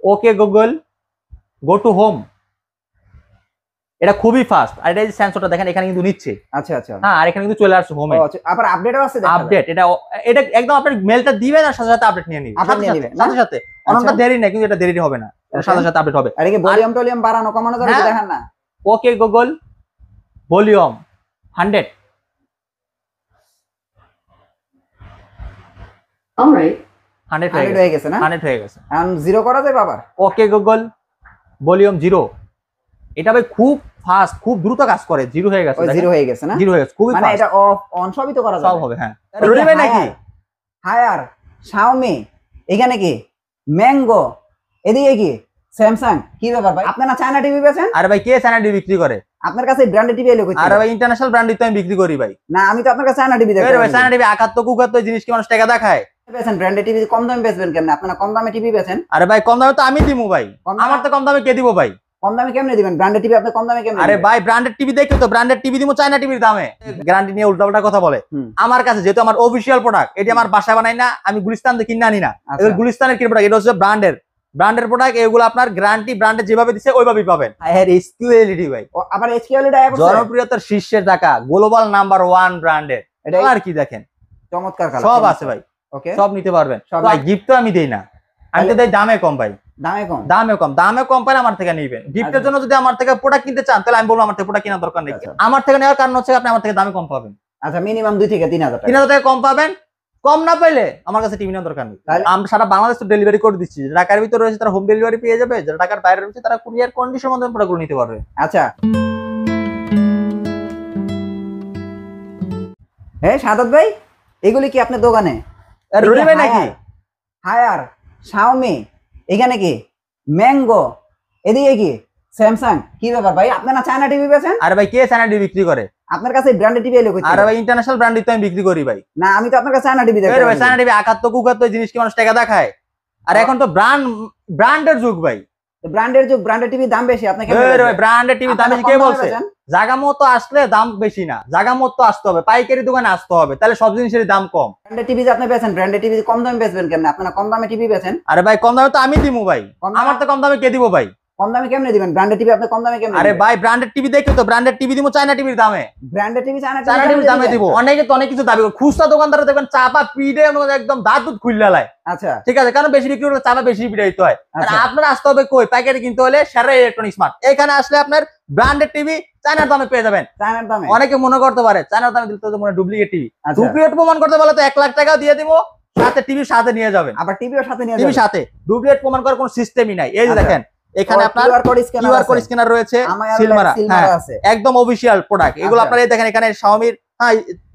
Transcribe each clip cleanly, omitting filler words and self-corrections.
Okay Google go to home. এটা খুবই fast. আর এটা যে সেন্সরটা দেখেন এখানে কিন্তু নিচ্ছে। আচ্ছা আচ্ছা। হ্যাঁ, আর এখানে কিন্তু চলে আসছে হোমে। আবার আপডেটও আছে। আপডেট এটা এটা একদম আপনার মেলটা দিবেন আর সাথে সাথে আপডেট নিয়ে নিবে। সাথে সাথে অনেকটা দেরি না, কিন্তু এটা দেরি হবে না, সাথে সাথে আপডেট হবে। আর কি ভলিউম টলিউম বাড়ানো কমানো যাবে দেখেন না। Okay Google volume 100। অলরাইট 100 হয়ে গেছে না? 100 হয়ে গেছে। এখন 0 করা যায় আবার। Okay Google volume 0। এটা ভাই খুব ফাস্ট, খুব দ্রুত কাজ করে। 0 হয়ে গেছে। 0 হয়ে গেছে না? 0 হয়ে গেছে, খুবই ফাস্ট। মানে এটা অফ অন সবই তো করা যাবে। সব হবে। হ্যাঁ, রুলিবে নাকি হায়ার শাওমি, এখানে কি ম্যাঙ্গো, এদিকে কি স্যামসাং। কি ব্যাপার ভাই, আপনি না চায়না টিভি বেচেন? আরে ভাই কে চায়না টিভি বিক্রি করে? আপনার কাছে ব্র্যান্ডেড টিভি এলো কই? আরে ভাই ইন্টারন্যাশনাল ব্র্যান্ডই তো আমি বিক্রি করি ভাই। না আমি তো আপনার কাছে চায়না টিভি দেখি। আরে ভাই চায়না টিভি আকাত্ত কুকাত্ত জিনিস কি মানুষ টাকা দেখায়? বেচেন ব্র্যান্ডেড টিভি কম দামে বেচবেন কেমনে? আপনারা কম দামে টিভি বেচেন। আরে ভাই কম দামে তো আমি দিমু ভাই। আমার তো কম দামে কে দিব ভাই? কম দামে কেমনে দিবেন? ব্র্যান্ডেড টিভি আপনি কম দামে কেমনে? আরে ভাই ব্র্যান্ডেড টিভি দেখে তো ব্র্যান্ডেড টিভি দিমু চায়না টিভির দামে। গ্যারান্টি নিয়ে উল্টাপাল্টা কথা বলে। আমার কাছে যেহেতু আমার অফিশিয়াল প্রোডাক্ট, এটি আমার বাসায় বানাই না, আমি গুলিস্তান থেকে কিনে আনি না। এগুলো গুলিস্তানের কি প্রোডাক্ট, এটা হচ্ছে ব্র্যান্ডের প্রোডাক্ট। এগুলো আপনার গ্যারান্টি ব্র্যান্ডে যেভাবে দিছে ওইভাবেই পাবেন। এইচকিউএলইডি ভাই। আবার এইচকিউএলইডি আয়া পড়ছে। জনপ্রিয়তার শীর্ষে থাকা গ্লোবাল নাম্বার 1 ব্র্যান্ডের। এটা আর কি দেখেন চমৎকার কালার সব আছে ভাই। ওকে, সব নিতে পারবেন। ভাই গিফট তো আমি দেই না, আমি তো দেই দামে কম ভাই। দামে কম পাইলে আমার থেকে নিবেন। গিফটের জন্য যদি আমার থেকে প্রোডাক্ট কিনতে চান তাহলে আমি বলবো আমার থেকে প্রোডাক্ট কেনার দরকার নেই। আমার থেকে নেওয়ার কারণ হচ্ছে আপনি আমার থেকে দামে কম পাবেন। আচ্ছা, মিনিমাম 2 থেকে 3000 টাকা। 3000 টাকা কম পাবেন। কম না পাইলে আমার কাছে টিভি নেওয়ার দরকার নেই। আমরা সারা বাংলাদেশ তো ডেলিভারি করে দিচ্ছি। যারা ঢাকার ভিতরে রয়েছে তারা হোম ডেলিভারি পেয়ে যাবে, যারা ঢাকার বাইরে রয়েছে তারা কুরিয়ার কন্ডিশনের মাধ্যমে প্রোডাক্টগুলো নিতে পারবে। আচ্ছা সাদাত ভাই, এগুলি কি আপনার দোকানে? রুলিবে নাকি? হায়ার শাওমি, এখানে কি ম্যাঙ্গো, এদিকে কি স্যামসাং। কি ব্যাপার ভাই, আপনি না চায়না টিভি বেচেন? আরে ভাই কে চায়না টিভি বিক্রি করে? আপনার কাছে ব্র্যান্ডেড টিভি এলো কই? আরে ভাই ইন্টারন্যাশনাল ব্র্যান্ডই তো আমি বিক্রি করি ভাই। না আমি তো আপনার কাছে চায়না টিভি দেখি। আরে ভাই চায়না টিভি আকাত্ত কুকাত্ত জিনিস কি মানুষ টাকা দেখায়? আর এখন তো ব্র্যান্ডের যুগ ভাই। ব্র্যান্ডের যুগ, ব্র্যান্ডেড টিভি দাম বেশি। আপনি কেন ভাই ব্র্যান্ডেড টিভি দাম বেশি কে বলছে? জায়গা মতো আসলে দাম বেশি না, জায়গা মতো আসতে হবে, পাইকারি দোকানে আসতে হবে, তাহলে সব জিনিসের দাম কম। ব্র্যান্ডেড টিভি আপনি বেচেন, ব্র্যান্ডেড টিভি কম দামে বেচবেন কেমনে? আপনারা কম দামে টিভি বেচেন। আরে ভাই কম দামে তো আমি দিমু ভাই। আমার তো কম দামে কে দিব ভাই? কম দামে কেমনে দিবেন? ব্র্যান্ডেড টিভি আপনি কম দামে কেমনে? আরে ভাই ব্র্যান্ডেড টিভি দেখে তো ব্র্যান্ডেড টিভি দিমু চায়না টিভির দামে। ব্র্যান্ডেড টিভি চায়না টিভির দামে দিব। অনেকে তো অনেক কিছু দাবি করে। খুচরা দোকানদার দেখবেন চাপা পিডে একদম দাঁত দুধ খুললা লাই। আচ্ছা ঠিক আছে, কারণ বেশি বিক্রি করলে চাপা বেশি পিডাইতে হয়। আর আপনার আসতে হবে কই? পাইকারি কিনতে হলে সেরা ইলেকট্রনিক্স মার্ট। এখানে আসলে আপনার ব্র্যান্ডেড টিভি চায়নার দামে পেয়ে যাবেন। চায়নার দামে। অনেকে মনে করতে পারে চায়নার দামে দিতে তো মনে ডুপ্লিকেট টিভি। ডুপ্লিকেট প্রমাণ করতে বলে তো 1 লাখ টাকা দিয়ে দিব, সাথে টিভির সাথে নিয়ে যাবেন। আবার টিভিও সাথে নিয়ে যাবেন। টিভির সাথে ডুপ্লিকেট প্রমাণ করার কোনো সিস্টেমই নাই। এই যে দেখেন এখানে আপনার কিউআর কোড স্ক্যানার রয়েছে, সিল মারা। একদম অফিশিয়াল প্রোডাক্ট এগুলো। আপনারা দেখেন এখানে শাওমির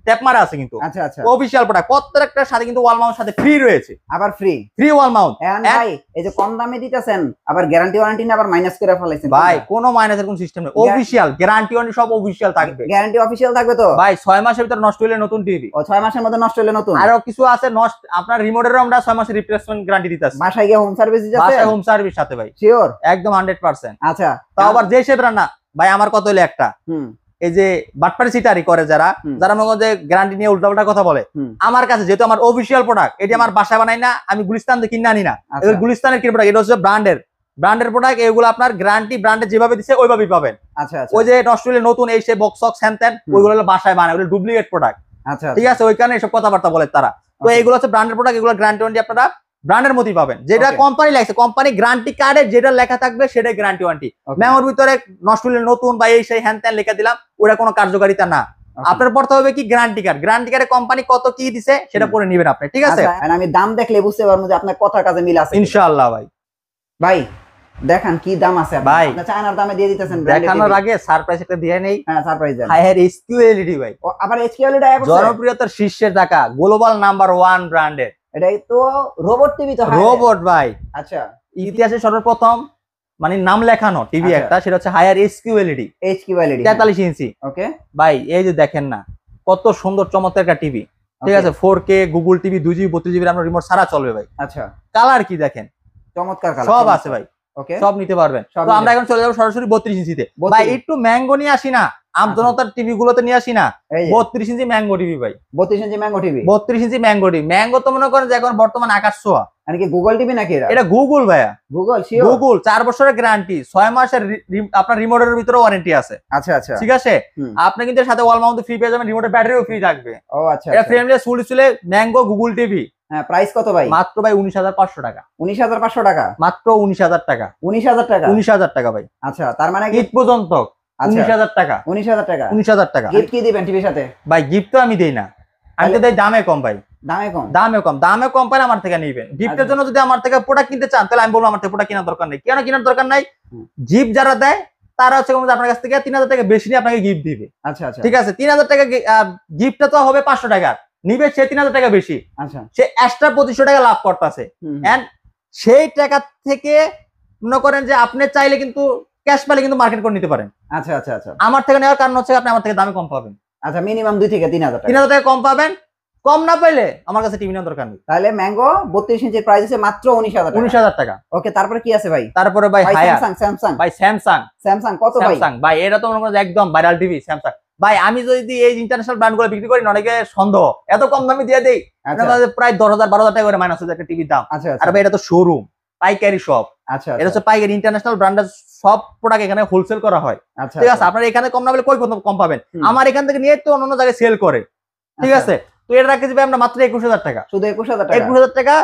ট্যাপ মারা আছে, কিন্তু আচ্ছা আচ্ছা অফিশিয়াল প্রোডাক্ট। প্রত্যেকটার সাথে কিন্তু ওয়াল মাউন্ট সাথে ফ্রি রয়েছে। আবার ফ্রি ওয়াল মাউন্ট। ভাই এই যে কম দামে দিতেছেন, আবার গ্যারান্টি ওয়ারেন্টি না আবার মাইনাস করে ফেলাইছেন ভাই? কোনো মাইনাসের কোনো সিস্টেম নেই। অফিশিয়াল গ্যারান্টি ওয়ারেন্টি সব অফিশিয়াল থাকবে। গ্যারান্টি অফিশিয়াল থাকবে তো ভাই? 6 মাসের ভিতর নষ্ট হলে নতুন টিভি। ও 6 মাসের মধ্যে নষ্ট হলে নতুন। আরো কিছু আছে নষ্ট, আপনার রিমোটেরও আমরা 6 মাসের রিপ্লেসমেন্ট গ্যারান্টি দিতেছি। বাসায় গিয়ে হোম সার্ভিস দিতেছে? বাসায় হোম সার্ভিস সাথে ভাই, শিওর একদম 100%। আচ্ছা তাও আবার যে শেপ রান্না ভাই। আমার কত হলে একটা এই যে বাটপারি সিটারি করে যারা মনে করেন যে গ্যারান্টি নিয়ে উল্টাপাল্টা কথা বলে। আমার কাছে যেহেতু আমার অফিশিয়াল প্রোডাক্ট, এটি আমার বাসায় বানাই না, আমি গুলিস্তান থেকে কিনে আনি না। এগুলো গুলিস্তানের কি প্রোডাক্ট, এটা হচ্ছে ব্র্যান্ডের প্রোডাক্ট। এগুলো আপনার গ্যারান্টি ব্র্যান্ডে যেভাবে দিছে ওইভাবেই পাবেন। আচ্ছা আচ্ছা। ওই যে নষ্ট হলে নতুন এই সে বক্স সক্স হ্যান ওইগুলো হলো বাসায় বানায়, ওগুলো ডুপ্লিকেট প্রোডাক্ট। আচ্ছা ঠিক আছে, ওই কারণে এসব কথাবার্তা বলে তারা। তো এইগুলো হচ্ছে ব্র্যান্ডের প্রোডাক্ট, এগুলো গ্যারান্টি ওয়ারেন্টি আপনারা ব্র্যান্ডের মতই পাবেন। যেটা কোম্পানি লাগছে, কোম্পানি গ্যারান্টি কার্ডে যেটা লেখা থাকবে সেটাই গ্যারান্টি ওয়ারেন্টি। মেমোর ভিতরে নষ্ট হলে নতুন বা এই সেই হ্যান ত্যান লেখা দিলাম, ওটা কোনো কার্যকারিতা না। আপনার পড়তে হবে কি গ্যারান্টি কার্ড। গ্যারান্টি কার্ডে কোম্পানি কত কি দিছে সেটা পড়ে নেবেন আপনি। ঠিক আছে, আমি দাম দেখলে বুঝতে পারবো যে আপনার কথার কাজে মিল আছে ইনশাআল্লাহ। ভাই ভাই দেখান কি দাম আছে ভাই, আপনি চায়নার দামে দিয়ে দিতেছেন। দেখানোর আগে সারপ্রাইজ একটা দিয়ে নেই। হ্যাঁ সারপ্রাইজ দেন। হায়ার এইচকিউএলইডি ভাই। আবার এইচকিউএলইডি আয়া পড়ছে? জনপ্রিয়তার শীর্ষে থাকা গ্লোবাল নাম্বার 1 ব্র্যান্ডের। এটাই তো রোবট টিভি তো? রোবট ভাই। আচ্ছা, ইতিহাসে সর্বপ্রথম মানে নাম লেখানো টিভি একটা, সেটা হচ্ছে হায়ার এইচকিউএলইডি 43 ইঞ্চি। ওকে ভাই এই যে দেখেন না কত সুন্দর চমৎকার একটা টিভি। ঠিক আছে, 4K Google TV 2GB 32GB আমরা রিমোট ছাড়া চলবে ভাই। আচ্ছা, কালার কি দেখেন, চমৎকার কালার সব আছে ভাই। ওকে, সব নিতে পারবেন। তো আমরা এখন চলে যাবো সরাসরি 32 ইঞ্চিতে। ভাই একটু ম্যাঙ্গো নিয়ে আসি না, আমজনতার টিভি গুলোতে নিয়ে আসি না, এই যে 32 ইঞ্চি ম্যাঙ্গো টিভি ভাই, 32 ইঞ্চি ম্যাঙ্গো টিভি। 32 ইঞ্চি ম্যাঙ্গো টিভি। ম্যাঙ্গো তো মনে করেন যে এখন বর্তমান আকাশ ছোঁয়া। মানে কি গুগল টিভি নাকি এটা? এটা গুগল ভাইয়া, গুগল শিওর? গুগল 4 বছরের গ্যারান্টি, 6 মাসের আপনার রিমোটের ভিতরে ওয়ারেন্টি আছে। আচ্ছা আচ্ছা, ঠিক আছে, আপনি কিন্তু এর সাথে ওয়াল মাউন্ট ফ্রি পেয়ে যাবেন, রিমোটের ব্যাটারিও ফ্রি থাকবে। ও আচ্ছা, এটা frameless full display mango Google TV. হ্যাঁ, প্রাইস কত ভাই? মাত্র ভাই 19,500 টাকা। 19,500 টাকা? মাত্র 19,000 টাকা। 19,000 টাকা? 19,000 টাকা ভাই। আচ্ছা, তার মানে ঈদ পর্যন্ত 19,000 টাকা। 19,000 টাকা? 19,000 টাকা। গিফট কি দিবেন টিভির সাথে? ভাই গিফট তো আমি দেই না, আমি তো দেই দামে কম ভাই। দামে কম? দামে কম, দামে কম পারে আমার থেকে নিবেন। গিফটের জন্য যদি আমার থেকে প্রোডাক্ট কিনতে চান তাহলে আমি বলবো আমার থেকে প্রোডাক্ট কেনার দরকার নেই। কেন কেনার দরকার নাই? গিফট যারা দেয় তারা হচ্ছে আপনার কাছ থেকে 3,000 টাকা বেশি নিয়ে আপনাকে গিফট দিবে। আচ্ছা আচ্ছা, ঠিক আছে, 3,000 টাকা গিফটটা তো হবে 500 টাকা, নিবে সে 3,000 টাকা বেশি, আচ্ছা সে এক্সট্রা 2500 টাকা লাভ করতেছে। এন্ড সেই টাকা থেকে মনে করেন যে আপনি চাইলে কিন্তু ক্যাশ পেলে কিন্তু মার্কেট করে নিতে পারেন। আচ্ছা আচ্ছা আচ্ছা, আমার থেকে নেওয়ার কারণ হচ্ছে আপনি আমার থেকে দামে কম পাবেন। আচ্ছা, মিনিমাম 2 থেকে 3,000 টাকা। 3,000 টাকা কম পাবেন, কম না পাইলে আমার কাছে টিভি নেওয়ার দরকার নেই। তাহলে ম্যাঙ্গো 32 ইঞ্চির প্রাইস আছে মাত্র 19,000 টাকা। 19,000 টাকা। ওকে, তারপরে কি আছে ভাই? তারপরে ভাই হায়ার, স্যামসাং। ভাই স্যামসাং। স্যামসাং কত ভাই? স্যামসাং ভাই এটা তো মনে করেন একদম ভাইরাল টিভি স্যামসাং। ভাই আমি যদি এই ইন্টারন্যাশনাল ব্র্যান্ড গুলো বিক্রি করি না, অনেকে সন্দেহ, এত কম দামে দিয়ে দেই। প্রায় 10,000 12,000 টাকা করে মাইনাস হচ্ছে একটা টিভির দাম। আচ্ছা আর ভাই এটা তো শোরুম, পাইকারি শপ। আচ্ছা, এটা হচ্ছে পাইকারি, ইন্টারন্যাশনাল ব্র্যান্ডের সব প্রোডাক্ট এখানে হোলসেল করা হয়। আচ্ছা, ঠিক আছে, আপনার এখানে কম না পেলে কই কম পাবেন? আমার এখান থেকে নিয়ে তো অন্য জায়গায় সেল করে। ঠিক আছে, তো এটা রাখছি ভাই আমরা মাত্র 21,000 টাকা। শুধু 21,000 টাকা? 21,000 টাকা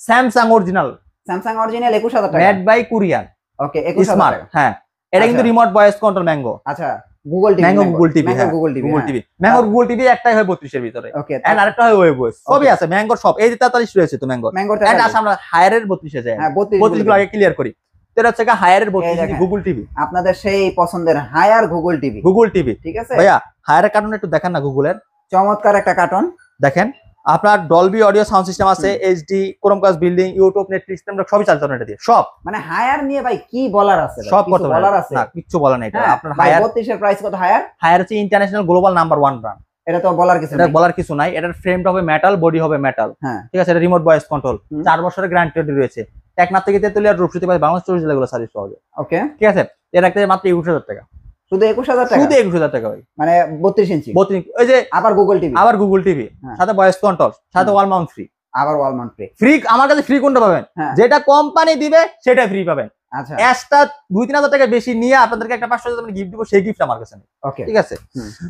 স্যামসাং অরিজিনাল। স্যামসাং অরিজিনাল 21,000 টাকা, মেড বাই কোরিয়ান। ওকে, 21,000 টাকা। হ্যাঁ, এটা কিন্তু রিমোট ভয়েস কন্ট্রোল ম্যাঙ্গো। আচ্ছা, Google TV. Mango Google TV. Mango Google TV. Google TV, mango Google TV একটাই হয় 32 এর ভিতরে, ওকে, এন্ড আরেকটা হয় ওয়েবওয়েস। সবই আছে ম্যাঙ্গোর সব। এই যে 43 রয়েছে তো ম্যাঙ্গো। ম্যাঙ্গো এন্ড আসলে আমরা হায়ারের 32 এ যাই। হ্যাঁ, 32 গুলো আগে ক্লিয়ার করি। তো এটা হচ্ছে হায়ারের 32 গুগল টিভি। আপনাদের সেই পছন্দের Haier Google TV. Google TV, ঠিক আছে ভাইয়া। হায়ারের কার্টুন একটু দেখেন না, গুগলের চমৎকার একটা কার্টুন দেখেন। আপনার ডলবি অডিও সাউন্ড সিস্টেম আছে, HD, Chromecast building, YouTube, Netflix, আমরা সবই চালাতে পারেন এটা দিয়ে। সব মানে হায়ার নিয়ে ভাই কি বলার আছে? সব করতে পারেন, বলার আছে না কিছু বলার নাই। এটা আপনার হায়ার হায়ার 32 এর প্রাইস কত? হায়ার হায়ার হচ্ছে ইন্টারন্যাশনাল গ্লোবাল নাম্বার 1 ব্র্যান্ড। এটা তো বলার কিছু এটা নাই। বলার কিছু নাই। এটার ফ্রেমটা হবে মেটাল, বডি হবে মেটাল। হ্যাঁ, ঠিক আছে, এটা রিমোট ভয়েস কন্ট্রোল, 4 বছরের গ্যারান্টি রয়েছে। টেকনাফ থেকে তেতুলিয়া, রূপসী থেকে বাংলাদেশ 24 জেলাগুলো সার্ভিস পাওয়া যায়। ওকে, ঠিক আছে, এটা রাখতে মাত্র 21,000 টাকা। শুধু 21,000 টাকা? শুধু 21,000 টাকা ভাই। মানে 32 ইঞ্চি 32, ওই যে আবার গুগল টিভি, আবার গুগল টিভি, সাথে ভয়েস কন্ট্রোল, সাথে ওয়াল মাউন্ট ফ্রি। আবার ওয়াল মাউন্ট ফ্রি আমার কাছে ফ্রি কোনটা পাবেন? যেটা কোম্পানি দিবে সেটা ফ্রি পাবেন। আচ্ছা, এক্সট্রা 2-3,000 টাকা বেশি নিয়ে আপনাদেরকে একটা 500 টাকা গিফট দিব, সেই গিফট আমার কাছে নেই। ওকে, ঠিক আছে,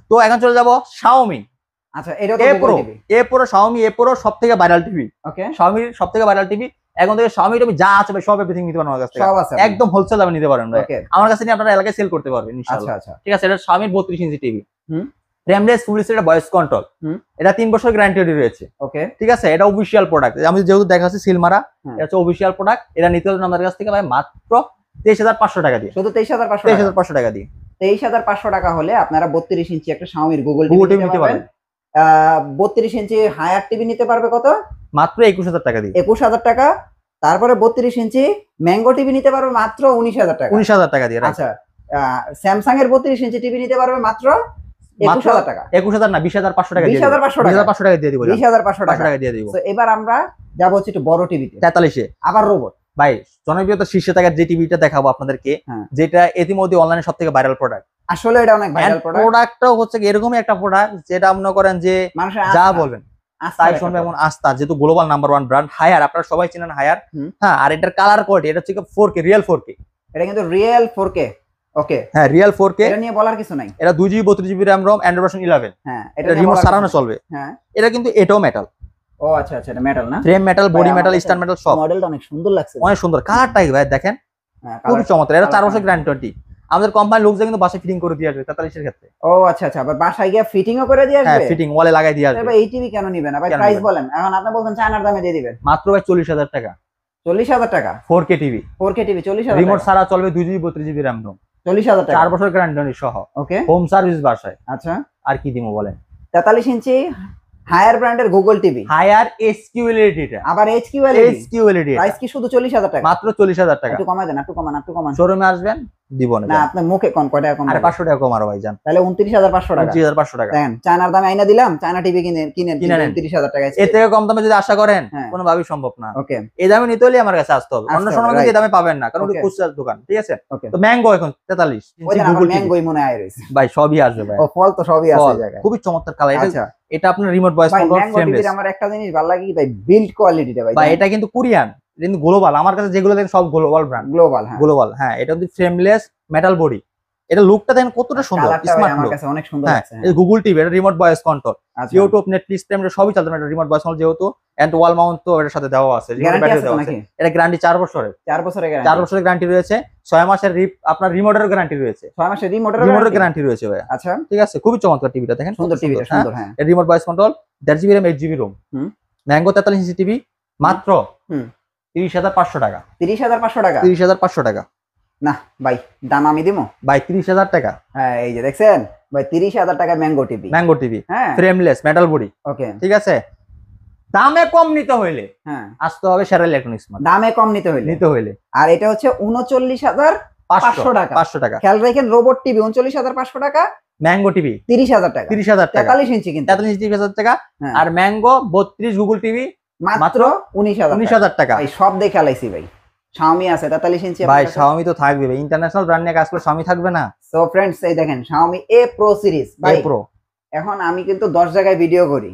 তো এখন চলে যাব Xiaomi। আচ্ছা, এটা তো Google TV. Xiaomi A Pro সবথেকে ভাইরাল টিভি। ওকে, Xiaomi সবথেকে ভাইরাল টিভি। এখন থেকে Xiaomi টিভি যা আছে ভাই সব এভরিথিং নিতে পারেন আমার কাছ থেকে। সব আছে একদম হোলসেল দামে নিতে পারেন ভাই। আমার কাছে নিয়ে আপনারা এলাকায় সেল করতে পারবেন ইনশাআল্লাহ। আচ্ছা, ঠিক আছে, এটা Xiaomi 32 inch TV. Frameless full display, voice control. এটা 3 বছর গ্যারান্টি রয়েছে। ওকে, ঠিক আছে, এটা অফিশিয়াল প্রোডাক্ট। আমি যেহেতু দেখাচ্ছি সিলমারা, এটা হচ্ছে অফিশিয়াল প্রোডাক্ট। এটা নিতে হলে আমাদের কাছ থেকে ভাই মাত্র 23,500 টাকা দিয়ে। শুধু 23,500 23,500 টাকা দিয়ে। 23,500 টাকা হলে আপনারা 32 ইঞ্চি একটা Xiaomi গুগল টিভি নিতে পারবেন। 32 ইঞ্চি হায়ার টিভি নিতে পারবে কত? মাত্র 21,000 টাকা দিয়ে। 21,000 টাকা। তারপরে 32 ইঞ্চি ম্যাঙ্গো টিভি নিতে পারবে মাত্র 19,000 টাকা। 19,000 টাকা দিয়ে। আচ্ছা, স্যামসাং এর 32 ইঞ্চি টিভি নিতে পারবে মাত্র 21,000 টাকা। 21,000 না, 20,500 টাকা দিয়ে। 20,500 টাকা দিয়ে দিব। 20,500 টাকা দিয়ে দিব। তো এবার আমরা যাবো হচ্ছে একটু বড় টিভিতে। 43 আবার রোবট ভাই, জনপ্রিয়তা শীর্ষে থাকার যে টিভিটা দেখাবো আপনাদেরকে, যেটা ইতিমধ্যে অনলাইনে সবথেকে ভাইরাল প্রোডাক্ট। আসলে এটা অনেক ভাইরাল প্রোডাক্ট। প্রোডাক্টটাও হচ্ছে এরকমই একটা প্রোডাক্ট যেটা মনে করেন যে যা বলবেন তাই শুনবে, এমন আস্থা। যেহেতু গ্লোবাল নাম্বার 1 ব্র্যান্ড হায়ার, আপনারা সবাই চেনেন হায়ার। হ্যাঁ, আর এটার কালার কোয়ালিটি, এটা হচ্ছে 4K, রিয়েল 4K। এটা কিন্তু রিয়েল 4K। ওকে, হ্যাঁ, রিয়েল 4K। এটা নিয়ে বলার কিছু নাই। এটা 2GB 32GB RAM ROM, Android version 11। হ্যাঁ, এটা রিমোট সারানো চলবে। হ্যাঁ, এটা কিন্তু এটাও মেটাল। ও আচ্ছা আচ্ছা, এটা মেটাল না? Frame metal, body metal, star metal সব। মডেলটা অনেক সুন্দর লাগছে, অনেক সুন্দর। কালারটা ভাই দেখেন, খুবই চমৎকার। এটা 4 বছর গ্যারান্টি। আমাদের কোম্পানির লোকজন কিন্তু বাসায় ফিটিং করে দিয়ে আসবে 43 এর ক্ষেত্রে। ও আচ্ছা আচ্ছা, আবার বাসায় গিয়ে ফিটিংও করে দিয়ে আসবে? হ্যাঁ, ফিটিং ওয়ালে লাগাই দিয়ে আসবে। ভাই এই টিভি কেন নিবেন না ভাই? প্রাইস বলেন। এখন আপনি বলছেন চায়নার দামে দিয়ে দিবেন। মাত্র ভাই 40,000 টাকা। 40,000 টাকা 4K TV. 4K TV 40,000 remote সারা চলবে, 2GB 32GB RAM ROM, 40,000 টাকা, 4 বছর গ্যারান্টি সহ। ওকে, হোম সার্ভিস বাসায়। আচ্ছা, আর কি দিমু বলেন? 43 ইঞ্চি হায়ার ব্র্যান্ডের গুগল টিভি। হায়ার HQLED, এটা আবার HQLED। HQLED প্রাইস কি শুধু 40,000 টাকা? মাত্র 40,000 টাকা। একটু কমায় দেন, একটু কমান। শোরুমে আসবেন, দিব না না আপনি মুখে কোন কয় টাকা কম আরে 500 টাকা কম আরো ভাইজান, তাহলে 29,500 টাকা 25,500 টাকা দেখেন চায়নার দামে আইনা দিলাম, চায়না টিভি কিনে কিনে নেন। 29,000 টাকা এর থেকে কম দামে যদি আশা করেন হ্যাঁ। কোনোভাবেই সম্ভব না। ওকে এই দামে নিতে হলে আমার কাছে আসতে হবে, অন্য আসতে সময় হবে, কিন্তু এই right. দামে পাবেন না, কারণ ওটা Okay. খুচরা দোকান, ঠিক আছে। ওকে তো ম্যাঙ্গো এখন 43 ওই যে আমার Google TV ম্যাঙ্গোই মনে আয় রইছে, ভাই সবই আসবে ভাই, ও ফল তো সবই আছে ফল, এই জায়গায়। খুবই চমৎকার কালার। এটা আচ্ছা এটা আপনার রিমোট ভয়েস ভাই কন্ট্রোল ম্যাঙ্গো ফ্রেমলেস। টিভির আমার একটা জিনিস ভালো লাগে কি ভাই, বিল্ড কোয়ালিটিটা ভাই। ভাই এটা কিন্তু কোরিয়ান, কিন্তু গ্লোবাল, আমার কাছে যেগুলো দেখেন সব গ্লোবাল ব্র্যান্ড, গ্লোবাল, হ্যাঁ গ্লোবাল। হ্যাঁ এটা কিন্তু ফ্রেমলেস মেটাল বডি, এটা লুকটা দেখেন কতটা সুন্দর, কালারটা ভাই স্মার্ট আমার লুক। কাছে অনেক সুন্দর হ্যাঁ লাগছে। এই গুগল টিভি, এটা রিমোট ভয়েস কন্ট্রোল, আচ্ছা ইউটিউব, নেটফ্লিক্স, প্রাইম সবই চলতে পারে। এটা রিমোট ভয়েস কন্ট্রোল যেহেতু, এন্ড ওয়াল মাউন্ট তো এর সাথে দেওয়া আছে, গ্যারান্টি আছে তো দেওয়া আছে। নাকি? এটা গ্যারান্টি 4 বছরের, 4 বছরের 4 গ্যারান্টি, বছরের গ্যারান্টি রয়েছে, 6 মাসের আপনার রিমোটের গ্যারান্টি রয়েছে, 6 মাসের রিমোটের রিমোটের গ্যারান্টি রয়েছে ভাই। আচ্ছা ঠিক আছে, খুবই চমৎকার টিভিটা দেখেন, সুন্দর কত টিভিটা, সুন্দর হ্যাঁ। এর remote voice control, 1.5 GB RAM, 8 GB ROM, হুম। ম্যাঙ্গো 43 ইঞ্চি টিভি, মাত্র হুম। 30,500 টাকা, 30,500 টাকা 30,500 টাকা না ভাই, দাম আমি দিমু ভাই, 30,000 টাকা হ্যাঁ। এই যে দেখছেন ভাই 30,000 টাকা ম্যাঙ্গো টিভি, ম্যাঙ্গো টিভি, হ্যাঁ ফ্রেমলেস মেটাল বডি, ওকে ঠিক আছে। দামে কম নিতে হইলে হ্যাঁ, আসতে হবে সেরা ইলেকট্রনিক্স মার্ট, দামে কম নিতে হইলে। নিতে হইলে আর এটা হচ্ছে 39,500 টাকা। 500 টাকা। খেয়াল রাখেন রোবট টিভি 39,500 টাকা, ম্যাঙ্গো টিভি 30,000 টাকা, 30,000 টাকা, 43 ইঞ্চি কিন্তু 43 ইঞ্চি 30,000 টাকা। হ্যাঁ। আর ম্যাঙ্গো 32 গুগল টিভি মাত্র 19,000 19,000 টাকা। ভাই সব দেখে আলাইছি ভাই। Xiaomi আছে 43 ইঞ্চি ভাই Xiaomi তো থাকবে ভাই, ইন্টারন্যাশনাল ব্র্যান্ড নিয়ে কাজ করে Xiaomi থাকবে না? সো ফ্রেন্ডস এই দেখেন Xiaomi A Pro সিরিজ ভাই। প্রো এখন আমি কিন্তু 10 জায়গায় ভিডিও করি,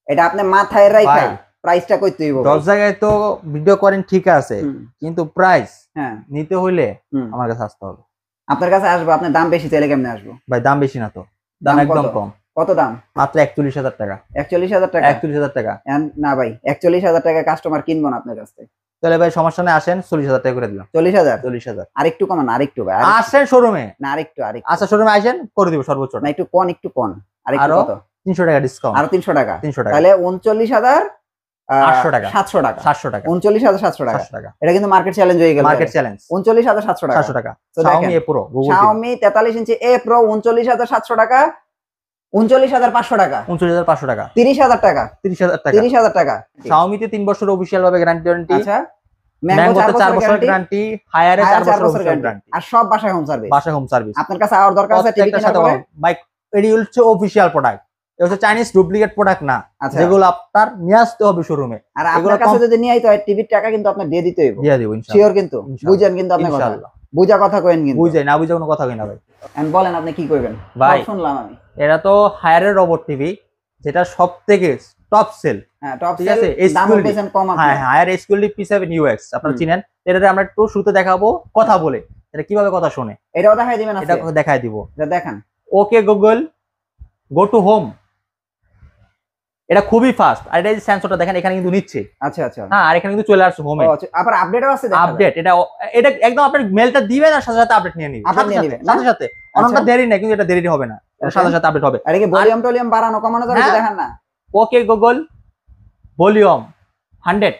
এটা আপনি মাথায় রাখা ভাই, প্রাইসটা কই তুইব 10 জায়গায় তো ভিডিও করেন ঠিক আছে, কিন্তু প্রাইস হ্যাঁ নিতে হইলে হুম। আমার কাছে আসতে হবে। আপনার কাছে আসবো, আপনার দাম বেশি চাইলে কেমনে আসবো? ভাই দাম বেশি না তো, দাম দাম একদম কত? কম, কত দাম? মাত্র 41,000 টাকা। 41,000 টাকা 41,000 টাকা। না ভাই 41,000 টাকা কাস্টমার কিনবো না আপনার কাছ থেকে। তাহলে ভাই সমস্যা নেই, আসেন 40,000 টাকা করে দিলাম। 40,000 40,000 আরেকটু কমান, আরেকটু ভাই আসেন শোরুমে, না আরেকটু আচ্ছা শোরুমে আসেন করে দিব সর্বোচ্চ না একটু কোন, একটু কোন আরেকটু আরো কত? 300 টাকা ডিসকাউন্ট, আরো 300 টাকা 300 টাকা, তাহলে 39,800 টাকা, 700 টাকা 700 টাকা, 39,700 টাকা। 700 টাকা, এটা কিন্তু মার্কেট চ্যালেঞ্জ হয়ে গেল, মার্কেট চ্যালেঞ্জ। 39,700 টাকা 700 টাকা তো Xiaomi দেখেন, A Pro Google TV Xiaomi 43 inch A Pro 39,700 টাকা, 39,500 টাকা, 39,500 টাকা, 30,000 টাকা 30,000 টাকা। 30,000 টাকা। Xiaomi তে 3 বছর অফিশিয়াল ভাবে গ্যারান্টি ওয়ারেন্টি, আচ্ছা ম্যাঙ্গো তে 4 4 বছর বছর গ্যারান্টি, হায়ারে 4 বছর অফিশিয়াল গ্যারান্টি গ্যারান্টি, আর সব বাসায় হোম সার্ভিস, বাসা হোম সার্ভিস। আপনার কাছে আওয়ার দরকার আছে টিভি প্রত্যেকটার কেনার সাথে পরে। বাইক, এটি হচ্ছে অফিশিয়াল প্রোডাক্ট, এটা হচ্ছে চাইনিজ ডুপ্লিকেট প্রোডাক্ট না, আচ্ছা যেগুলো আপনার নিয়ে আসতে হবে শোরুমে, আর এগুলো আপনার কাছে যদি নিয়ে আইতে হয় টিভির টাকা কিন্তু আপনি দিয়ে দিতে হইব, দিয়ে দিব ইনশাআল্লাহ। শিওর কিন্তু ইনশাআল্লাহ। বুঝেন কিন্তু আপনি কথা ইনশাআল্লাহ বুঝা কথা কইেন কিন্তু বুঝাই না, বুঝা কোনো কথা কই না ভাই। এন্ড বলেন আপনি কি কইবেন ভাই, সব শুনলাম আমি। এটা তো হায়ারের রোবট টিভি, যেটা সবথেকে টপ সেল, হ্যাঁ টপ ঠিক সেল, আছে, দাম SQLD পেছেন কম আপনি। হ্যাঁ হায়ার SQLD P7 UX আপনারা চিনেন, এটাতে আমরা একটু শুরুতে দেখাবো কথা বলে এটা কিভাবে কথা শুনে, এটাও দেখাই দিবেন এটা আজকে, দেখাই দিব। এটা দেখান। Okay Google go to home, এটা খুবই ফাস্ট, আর এটা যে সেন্সরটা দেখেন এখানে কিন্তু নিচ্ছে, আচ্ছা আচ্ছা হ্যাঁ, আর এখানে কিন্তু চলে আসছে হোমে, ও, আচ্ছা, আবার আপডেটও আছে দেখা যায়। আপডেট। এটা এটা একদম আপনার মেলটা দিবেন আর সাথে সাথে আপডেট নিয়ে নিবে, Update নিয়ে নিবে, না? সাথে সাথে। অনেকটা দেরি না, কিন্তু এটা দেরি হবে না, এটা Okay. সাথে সাথে আপডেট হবে। আর কি ভলিউম টলিউম বাড়ানো কমানো যাবে হ্যাঁ। দেখান না। Okay Google volume 100,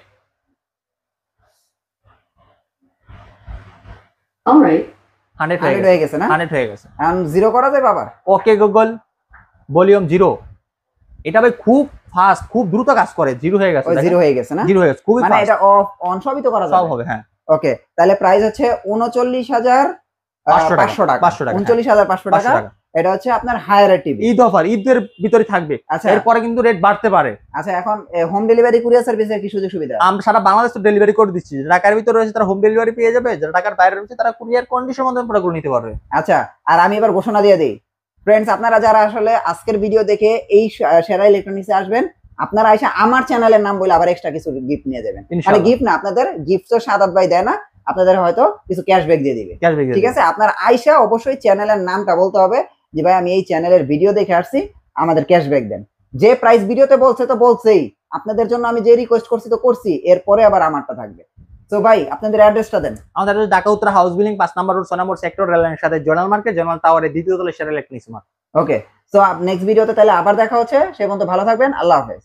Alright. 100 100 হয়ে গেছে না? 100 হয়ে গেছে। এখন জিরো করা যাবে আবার? ওকে গুগল ভলিউম 0, এটা ভাই খুব ফাস্ট, খুব দ্রুত কাজ করে, 0 হয়ে গেছে, ওই জিরো হয়ে গেছে না? 0 হয়ে গেছে, খুবই মানে ফাস্ট, এটা অফ অন সবই তো করা সব যাবে। হবে। হ্যাঁ ওকে তাহলে প্রাইস হচ্ছে 39,500 টাকা 500 টাকা 39,500 টাকা। 500 টাকা। এটা হচ্ছে আপনার হায়ার টিভি। ঈদ অফার, ঈদের ভিতরে থাকবে, আচ্ছা এরপরে কিন্তু রেট বাড়তে পারে। আচ্ছা এখন হোম ডেলিভারি কুরিয়ার সার্ভিসের কি সুযোগ সুবিধা? আমরা সারা বাংলাদেশ তো ডেলিভারি করে দিচ্ছি, যারা ঢাকার ভিতরে রয়েছে তারা হোম ডেলিভারি পেয়ে যাবে, যারা ঢাকার বাইরে রয়েছে তারা কুরিয়ার কন্ডিশনের মধ্যে প্রোডাক্টগুলো নিতে পারবে। আচ্ছা আর আমি এবার ঘোষণা দিয়ে দিই ফ্রেন্ডস, আপনারা যারা আসলে আজকের ভিডিও দেখে এই সেরা ইলেকট্রনিক্সে আসবেন, আপনারা এসে আমার চ্যানেলের নাম বলে আবার এক্সট্রা কিছু গিফট নিয়ে যাবেন। মানে ইনশাআল্লাহ। গিফট না, আপনাদের গিফট তো সাদাত ভাই দেয় না, আপনাদের হয়তো কিছু ক্যাশব্যাক দিয়ে দিবে। ক্যাশব্যাক ঠিক আছে, আপনার আইসা অবশ্যই চ্যানেলের নামটা বলতে হবে যে ভাই আমি এই চ্যানেলের ভিডিও দেখে আসছি, আমাদের ক্যাশব্যাক দেন। যে প্রাইস ভিডিওতে বলছে তো বলছেই, আপনাদের জন্য আমি যে রিকোয়েস্ট করছি তো করছি, এরপরে আবার আমারটা থাকবে। তো ভাই আপনাদের অ্যাড্রেসটা দেন। আমাদের ঢাকা উত্তর হাউস বিল্ডিং 5 নম্বর রোড 6 নম্বর সেক্টর, রেললাইনের সাথে জোনাল মার্কেট, জোনাল টাওয়ারের দ্বিতীয় তলায় সেরা ইলেকট্রনিক্স মার্ট। ওকে, তো নেক্সট ভিডিওতে তাহলে আবার দেখা হচ্ছে, সে পর্যন্ত ভালো থাকবেন, আল্লাহ হাফেজ।